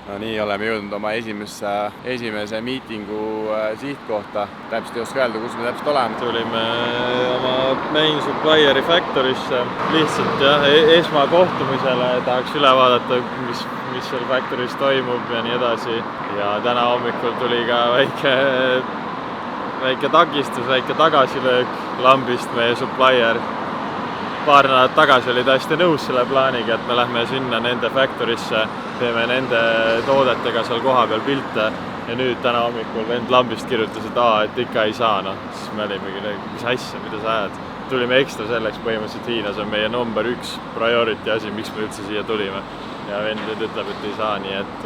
No nii, oleme jõudnud oma esimese miitingu sihtkohta. Täpselt ei oska öelda, kus me täpselt oleme. Tulime oma main supplieri factorisse lihtsalt esmakohtumisele. Tahaks üle vaadata, mis seal factoris toimub ja nii edasi. Ja täna hommikul tuli ka väike takistus, väike tagasilöök lambist meie supplier. Paar nädalat tagasi oli hästi nõus selle plaaniga, et me lähme sinna nende factorisse, teeme nende toodetega seal koha peal pilte ja nüüd täna hommikul vend lambist kirjutas, et ikka ei saa. Siis me olimegi, mis asja, mida sa ajad? Tulime ekstra selleks, põhimõtteliselt Hiinas on meie number 1 priority asi, miks me üldse siia tulime. Ja vend nüüd ütleb, et ei saa, nii et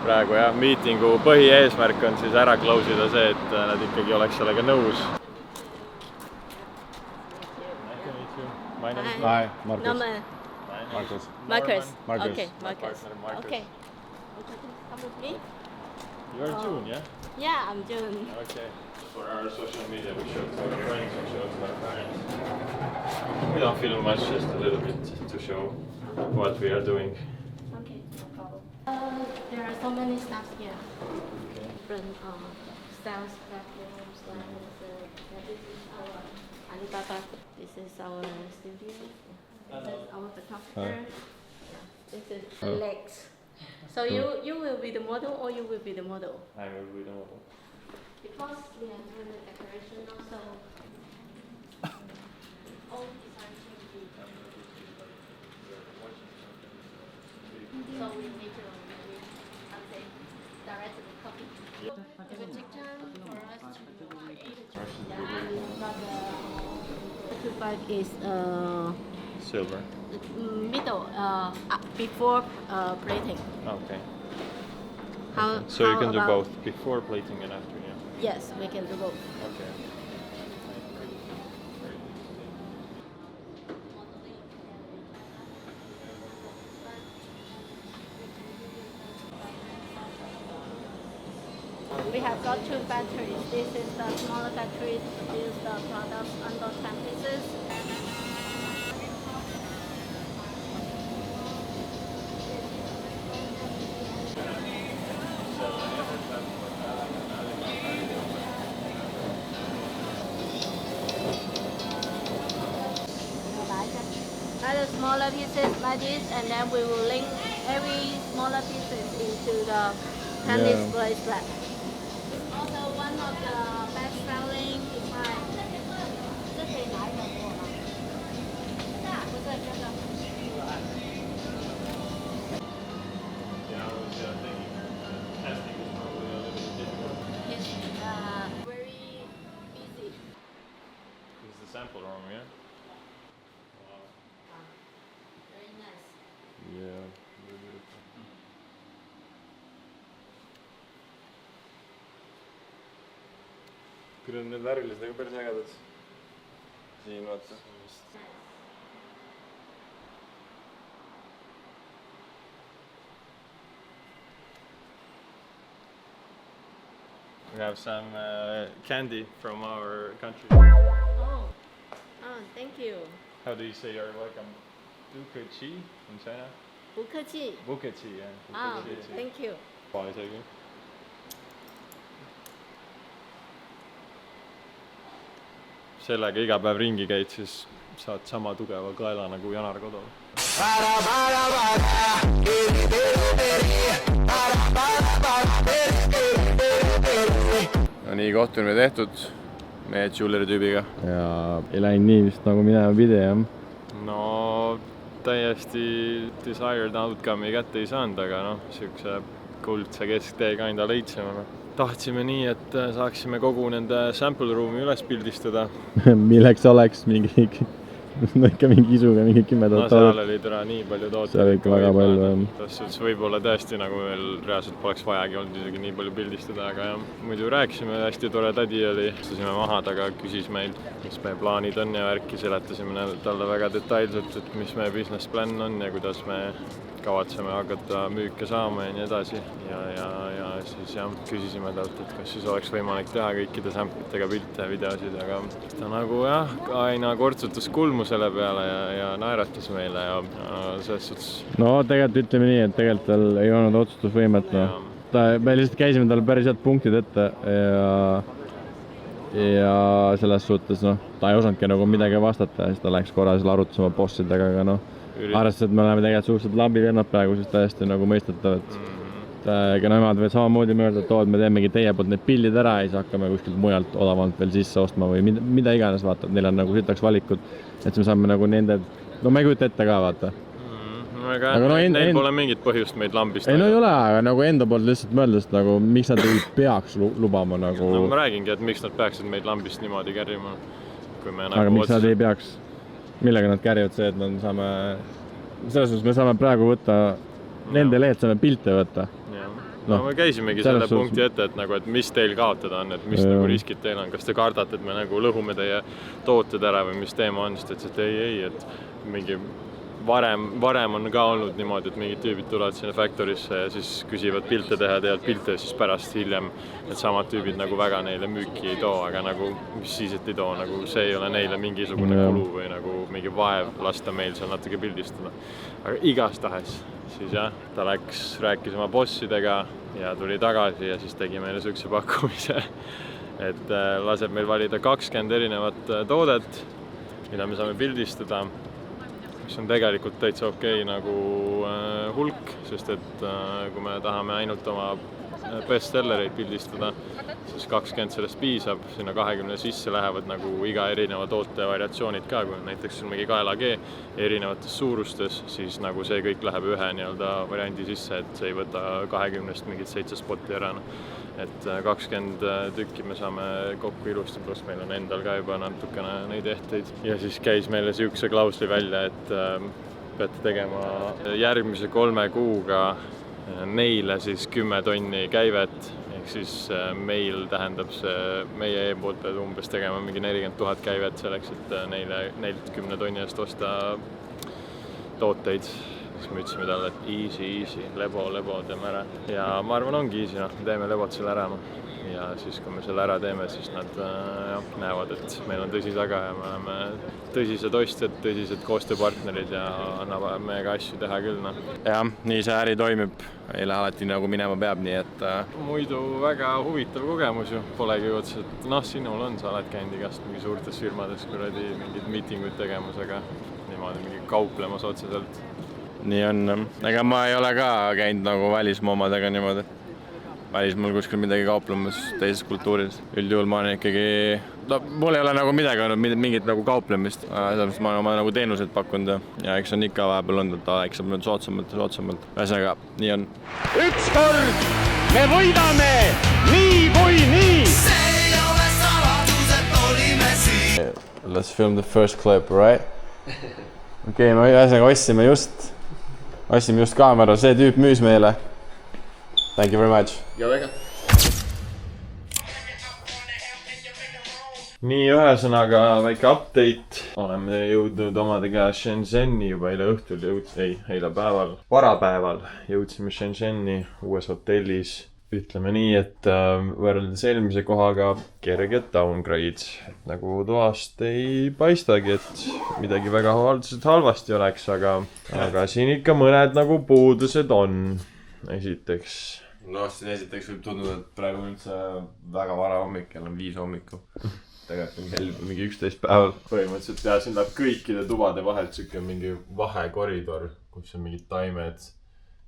praegu miitingu põhieesmärk on siis ära close'ida see, et nad ikkagi oleks sellega nõus. Hi, Marcus. No, Marcus. Marcus. Marcus. Okay, Marcus. Okay. Come with me? You are June, yeah? Yeah, I'm June. Okay. For our social media, we show it to our friends, we show it to our parents. We don't film much, just a little bit to show what we are doing. Okay, no problem. There are so many staffs here. Okay. Different sales platforms. This is our Alibaba. This is our studio. This is our photographer. This is Alex. So you will be the model or you will be the model? I will be the model. Because we are doing the decoration also. All design changes. So we need to directly copy. The projection for us to create. But the 25 is Silver. middle before plating. Okay. How you can do about- both, before plating and after, yeah? Yes, we can do both. Okay. We have got 2 factories. This is the smaller factory to produce the products under 10 pieces. Other smaller pieces like this, and then we will link every smaller pieces into the pen display slab. It's also one of the best-selling design. 这可以拿一个给我吗？不是这个。Yes, very busy. This is the sample room, yeah? Very nice. Yeah. Küll on need värvilised nagu päris ägedad. Siin vaata. We have some candy from our country. Oh, thank you. How do you say you're welcome? Bukechi in China? 不客气. Bukechi, yeah. Bukechi. Thank you. Isegi. Sellega iga päev ringi käid, siis saad sama tugeva kaela nagu Janar Kodol. No nii, kohtumine tehtud meie jewelry tüübiga. Ja ei läinud nii vist nagu minema pidi, jah? No täiesti desired outcome'i kätte ei saanud, aga siukse kuldse kesktee kinda leidsime. Tahtsime nii, et saaksime kogu nende sample room'i üles pildistada. Milleks oleks ikka mingi isuga mingi 10 000 seal oli täna nii palju tooteid. Seal ikka väga palju. Võib-olla tõesti nagu meil reaalselt poleks vajagi olnud isegi nii palju pildistada, aga muidu rääkisime, hästi tore tädi oli. Istusime maha taga, küsis meil, mis meie plaanid on ja värki, seletasime talle väga detailselt, et mis meie business plan on ja kuidas me kavatseme hakata müüke saama ja nii edasi. Ja siis küsisime talt, et kas siis oleks võimalik teha kõikide samplitega pilte ja videosid, aga ta nagu aina kortsutas kulmu selle peale ja naeratas meile ja selles suhtes. No tegelikult ütleme nii, et tegelikult tal ei olnud otsustusvõimet. Me lihtsalt käisime tal päris head punktid ette ja selles suhtes ta ei osanudki nagu midagi vastata ja siis ta läks korra arutas oma bossidega, aga arvestades, et me oleme tegelikult suhteliselt lambivennad praegu, siis täiesti nagu mõistetav, et aga nemad veel samamoodi mõelda, et me teemegi teie poolt need pildid ära ja siis hakkame kuskilt mujalt odavalt veel sisse ostma või mida iganes, vaata, neil on nagu sitaks valikud, et me saame nagu nende, ma ei kujuta ette ka, vaata. Aga neil pole mingit põhjust meid lambist. Ei, ei ole, aga nagu enda poolt lihtsalt mõeldes, nagu miks nad ei peaks lubama nagu. No ma räägingi, et miks nad peaksid meid lambist niimoodi kärima. Aga miks nad ei peaks, millega nad kärjavad see, et nad saame, selles suhtes me saame praegu võtta, nende lehed saame pilte võtta. No me käisimegi selle punkti ette, et mis teil kaotada on, et mis nagu riskid teil on, kas te kardate, et me nagu lõhume teie tooted ära või mis teema on, sest et ei, et mingi varem on ka olnud niimoodi, et mingid tüübid tulevad sinna Factorisse ja siis küsivad pilte teha ja teevad pilte ja siis pärast hiljem need samad tüübid nagu väga neile müüki ei too, aga nagu mis siis, et ei too, nagu see ei ole neile mingisugune kulu või nagu mingi vaev lasta meil seal natuke pildistada. Aga igastahes siis jah, ta rääkis oma bossidega ja tuli tagasi ja siis tegi meile sükse pakkumise, et laseb meil valida 20 erinevat toodet, mida me saame pildistada, mis on tegelikult täitsa okei nagu hulk, sest et kui me tahame ainult oma bestsellereid pildistada, siis 20 sellest piisab, sinna 20 sisse lähevad nagu iga erineva toote variatsioonid ka, kui näiteks on mingi kaelakee erinevates suurustes, siis nagu see kõik läheb ühe nii-öelda variandi sisse, et see ei võta 20-st mingit 7 spotti ära. Et 20 tükki me saame kokku ilusti, pluss meil on endal ka juba natukene neid ehteid. Ja siis käis meile siukse klausli välja, et peate tegema järgmise 3 kuuga neile siis 10 tonni käivet, ehk siis meil tähendab see, meie poolt peab umbes tegema mingi 40 000 käivet selleks, et neilt 10 tonni eest osta tooteid. Siis me ütlesime talle, et easy, lebo, teeme ära. Ja ma arvan ongi easy, teeme lebot selle ära. Ja siis kui me selle ära teeme, siis nad näevad, et meil on tõsi taga ja me oleme tõsised ostjad, tõsised koostööpartnerid ja annavad meiega asju teha küll. Jah, nii see äri toimib. Ei lähe alati nagu minema peab, nii et... Muidu väga huvitav kogemus ju. Polegi otsa, et sinul on, sa oled käinud igast mingi suurtes firmades, kuradi mingid miitinguid tegemas, aga niimoodi mingi kauplemas otseselt. Nii on. Ega ma ei ole ka käinud nagu välismaa omadega niimoodi. Välismaal kuskil midagi kauplemas teises kultuuris. Üldjuhul ma olen ikkagi... mul ei ole nagu midagi olnud, mingit nagu kauplemist. Sellepärast ma olen oma nagu teenuseid pakkunud ja eks on ikka vahepeal olnud, et eks on sootsamalt. Ühesõnaga, nii on. Ükskord me võidame nii kui nii! See ei ole saladus, et olime siin! Let's film the first clip, right? Okei, me ühesõnaga ostsime just kaamera, see tüüp müüs meile. Thank you very much. Ja väga. Nii, ühesõnaga väike update. Oleme jõudnud omadega Shenzheni juba eile õhtul, eile päeval, varapäeval jõudsime Shenzheni uues hotellis. Ütleme nii, et võrreldes eelmise kohaga kerged downgrade. Et nagu toast ei paistagi, et midagi väga halvasti oleks, aga siin ikka mõned nagu puudused on. Esiteks. No siin esiteks võib tunduda, et praegu on üldse väga vara hommik, kell on 5 hommiku. Tegelikult on kell mingi 11 päeval. Põhimõtteliselt ja siin läheb kõikide tubade vahelt siuke mingi vahekoridor, kus on mingid taimed.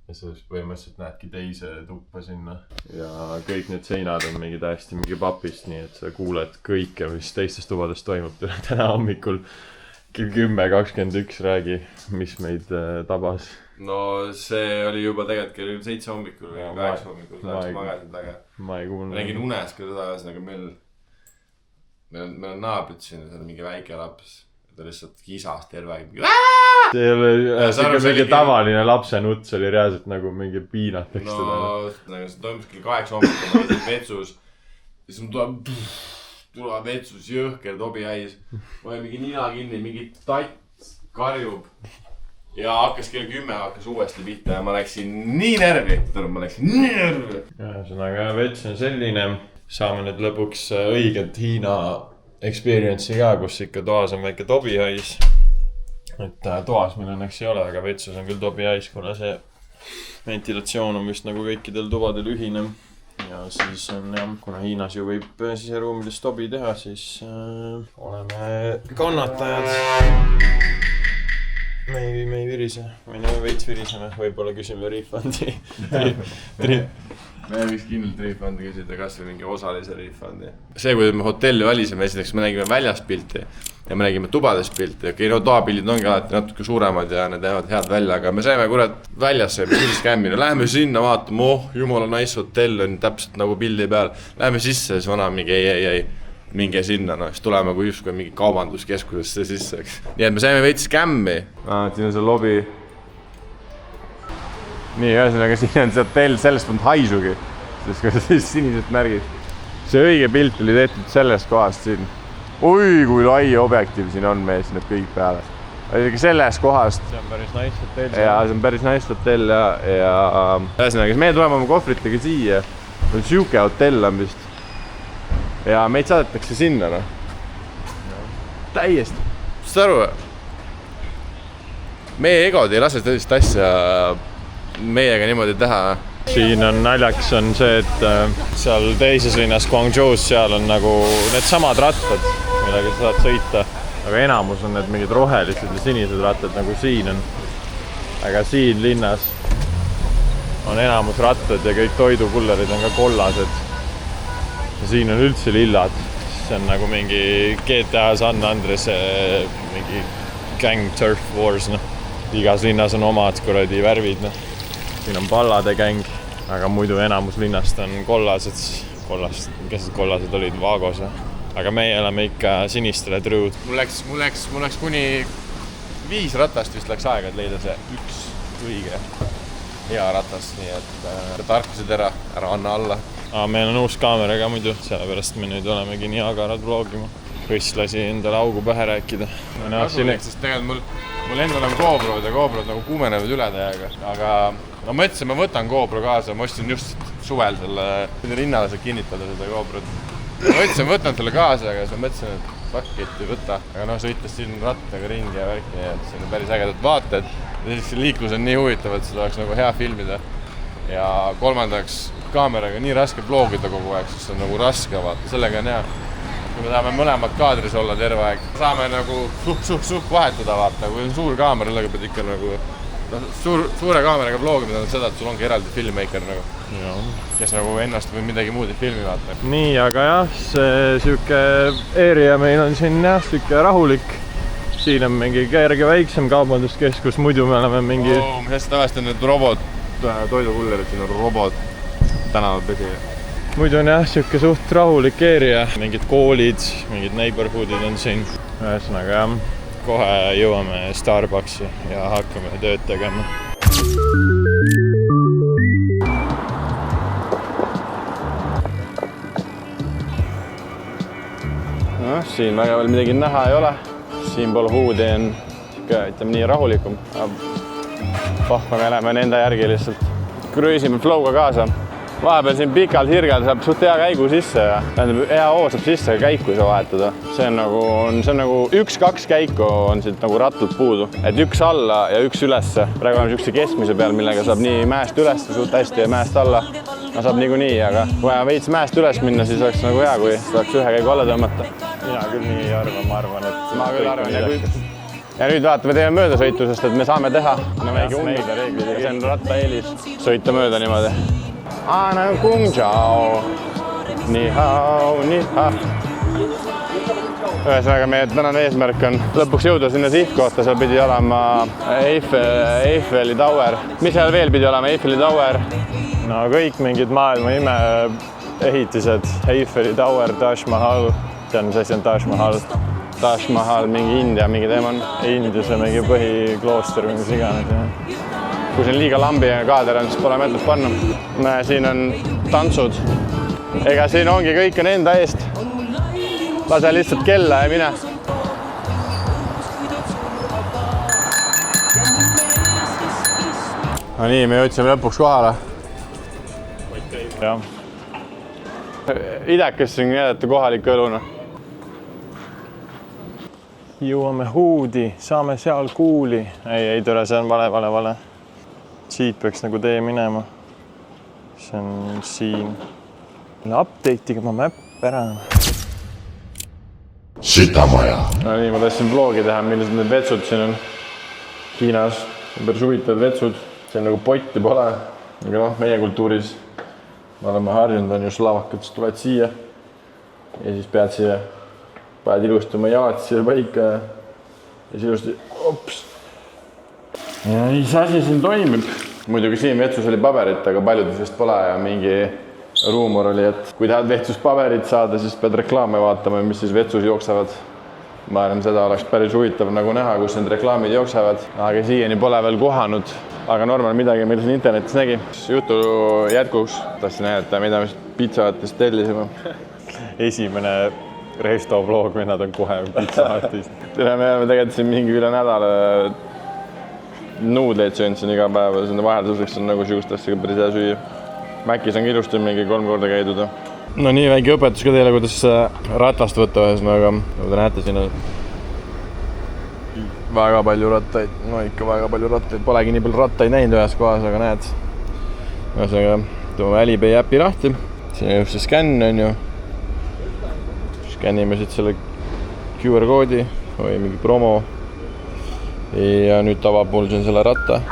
Ja sa põhimõtteliselt näedki teise tuppa sinna. Ja kõik need seinad on mingi täiesti mingi papist, nii et sa kuuled kõike, mis teistes tubades toimub täna hommikul. Kell 10:21 räägi, mis meid tabas. No see oli juba tegelikult kell 7 hommikul või 8 hommikul. Magasid väga. Ma ei kuulnud. Räägin unes ka seda, aga meil on naabrid siin, see on mingi väike laps. Ta lihtsalt kisas terve aeg. See ei ole mingi tavaline lapsenutt, see oli reaalselt nagu mingi piinatakse teda. No see toimus kell 8 hommikul, ma olin vetsus. Ja siis tuleb vetsus jõhker tobihäis. Ma olin mingi nina kinni, mingi tatt karjub. Ja hakkas kell 10 hakkas uuesti pihta ja ma läksin nii närvi. Ühesõnaga vets on selline. Saame nüüd lõpuks õiget Hiina experience'i ka, kus ikka toas on väike tobihais. et toas meil õnneks ei ole, aga vetsus on küll tobi täis, kuna see ventilatsioon on vist nagu kõikidel tubadel ühine. Ja siis on jah, kuna Hiinas ju võib siseruumides tobi teha, siis oleme kannatajad. Me ei virise, või veits viriseme, võib-olla küsime refundi. Me võiks kindlalt refundi küsida, kas või mingi osalise refundi. See, kui me hotelli valisime, esiteks me nägime väljas pilti ja me nägime tubades pilti. Okei, no toapildid ongi alati natuke suuremad ja need jäävad head välja, aga me saime kurat väljasse sellist kämmi. No läheme sinna vaatama, jumala nice hotell on täpselt nagu pildi peal. Läheme sisse, siis vana mingi ei. Minge sinna, no siis tuleme kui justkui mingi kaubanduskeskusesse sisse, eks. Nii et me saime veits kämmi. Siin on see lobi. Nii, ühesõnaga siin on see hotell, sellest on haisugi. Siis sinised märgid. See õige pilt oli tehtud sellest kohast siin. Oi, kui lai objektiiv siin on mees, need kõik peale. Sellest kohast. See on päris nice hotell. Ja see on päris nice hotell ja ühesõnaga, siis meie tuleme oma kohvritega siia. Siuke hotell on vist. Ja meid saadetakse sinna, no. Täiesti. Saad aru? Meie egod ei lase sellist asja meiega niimoodi teha. Siin on naljaks on see, et seal teises linnas Guangzhous, seal on nagu need samad rattad, millega sa saad sõita. Aga enamus on need mingid rohelised ja sinised rattad, nagu siin on. Aga siin linnas on enamus rattad ja kõik toidukullerid on ka kollased. Ja siin on üldse lillad, see on nagu mingi GTA San Andres mingi gang turf wars, no. Igas linnas on omad kuradi värvid, no. Siin on pallade gäng, aga muidu enamus linnast on kollased, kes kollased olid Vagos. Aga meie oleme ikka sinistele trõud. Mul läks kuni 5 ratast vist läks aega, et leida see üks õige hea ratas, nii et tarkused ära anna alla. Meil on uus kaamera ka muidu, sellepärast me nüüd olemegi nii agarad vlogima. Kõss lasi endale augu pähe rääkida. Kasulik, sest tegelikult mul endal on GoProd ja GoProd nagu kuumenevad üle täiega. Aga ma mõtlesin, ma võtan GoPro kaasa, ma ostsin just suvel selle rinnale saab kinnitada seda GoProd. Ma mõtlesin, võtan selle kaasa, aga siis ma mõtlesin, et fuck it ei võta. Aga sõites siin rattaga ringi ja värki, nii et siin on päris ägedad vaated. Ja siis liiklus on nii huvitav, et seda oleks nagu hea filmida. Ja kolmandaks, kaameraga nii raske vlogida kogu aeg, sest see on nagu raske vaata, sellega on hea. Kui me tahame mõlemad kaadris olla terve aeg, saame nagu suht vahetada vaata, kui on suur kaamera, sellega pead ikka nagu suure kaameraga vlogimine on seda, et sul ongi eraldi filmmaker nagu, kes nagu ennast või midagi muud ei filmi vaata. Nii, aga jah, see siuke area meil on siin jah, siuke rahulik. Siin on mingi kerge väiksem kaubanduskeskus, muidu me oleme mingi... Mis hästi tavaliselt on need robot toidukullerid, siin on robot tänavapesi. Muidu on jah, siuke suht rahulik area. Mingid koolid, mingid neighborhoodid on siin. Ühesõnaga jah, kohe jõuame Starbucksi ja hakkame tööd tegema. No, siin väga veel midagi näha ei ole. Siinpool huudi on ütleme nii rahulikum. Pahva me läheme nende järgi lihtsalt. Kröösime flowga kaasa. Vahepeal siin pikalt hirgel saab suht hea käigu sisse ja hea hoo saab sisse käiku sa vahetada. See on nagu 1-2 käiku on siit nagu rattult puudu. Et üks alla ja üks ülesse. Praegu oleme siukse keskmise peal, millega saab nii mäest ülesse suht hästi ja mäest alla. No saab niikuinii, aga kui veits mäest üles minna, siis oleks nagu hea, kui saaks ühe käigu alla tõmmata. Mina küll nii ei arva, ma arvan, et... Ma küll arvan, ja nüüd vaata, me teeme möödasõitu, sest et me saame teha. No väike ummida reeglid ja see on rattaeelis. Sõita mööda niimoodi. Ana kung chao. Ni hao, ni ha. Ühesõnaga, meie tänane eesmärk on lõpuks jõuda sinna sihtkohta. Seal pidi olema Eiffeli Tower. Mis seal veel pidi olema? Eiffeli Tower. No kõik mingid maailma ime ehitised. Eiffeli Tower, Taj Mahal. See on, mis asi on Taj Mahal. Taj Mahal, mingi India, mingi teema on. Indiase mingi põhiklooster või mis iganes. Kui siin liiga lambi kaader on, siis pole mõtet panna. Siin on tantsud. Ega siin ongi kõik on enda eest. Lase lihtsalt kella ja mine. No nii, me jõudsime lõpuks kohale. Jah. Idekas siin jällete kohaliku eluna. jõuame Huudi, saame seal kuuli. Ei tule, see on vale. Siit peaks nagu tee minema. See on siin. Update'iga ma mäpp ära. Sütamaja. No nii, ma tahtsin vlogi teha, millised need vetsud siin on Hiinas. Päris huvitavad vetsud. See on nagu potti pole. Aga noh, meie kultuuris me oleme harjunud, on ju slavakad, siis tuled siia ja siis pead siia, paned ilusti oma jalad siia paika ja siis ilusti, ops. Ja nii see asi siin toimib. Muidugi siin vetsus oli paberit, aga paljudes vist pole ja mingi ruumor oli, et kui tahad vetsus paberit saada, siis pead reklaame vaatama, mis siis vetsus jooksevad. Ma arvan, seda oleks päris huvitav nagu näha, kus need reklaamid jooksevad, aga siiani pole veel kohanud. Aga normal midagi meil siin internetis nägi. Jutu jätkuks tahtsin näidata, mida me Pizza-Hutist tellisime. Esimene resto-vlog, või nad on kohe Pizza-Hutist. Me oleme tegelikult siin mingi üle nädala nuudleid söönud siin iga päev ja sinna vahelduseks on nagu sihukest asja päris hea süüa. Mäkis on ilusti mingi 3 korda käidud. No nii, väike õpetus ka teile, kuidas ratast võtta ühesõnaga. Nagu te näete, siin on väga palju rattaid. No ikka väga palju rattaid. Polegi nii palju rattaid näinud ühes kohas, aga näed. Ühesõnaga, toome Alipay äpi lahti. Siin on just see skänn, on ju. Skännime siit selle QR-koodi või mingi promo. Ja nüüd avab mul siin selle ratta.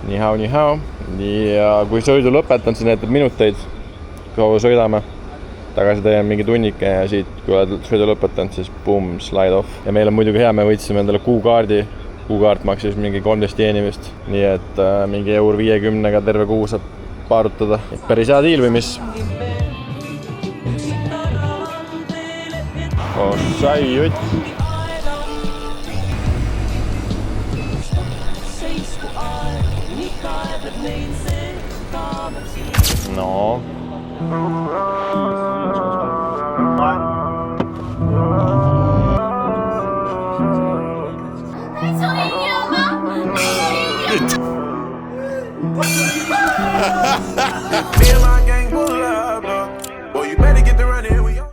Nii hao. Ja kui sõidu lõpetan, siis näitab minuteid, kaua sõidame. Tagasi teeme mingi tunnike ja siit, kui oled sõidu lõpetanud, siis boom, slide off. Ja meil on muidugi hea, me võitsime endale kuukaardi. Kuukaart maksis mingi 13 jeenimist. Nii et mingi €50 terve kuu saab paarutada. Päris hea diil või mis? Sai jutt. No. Feel like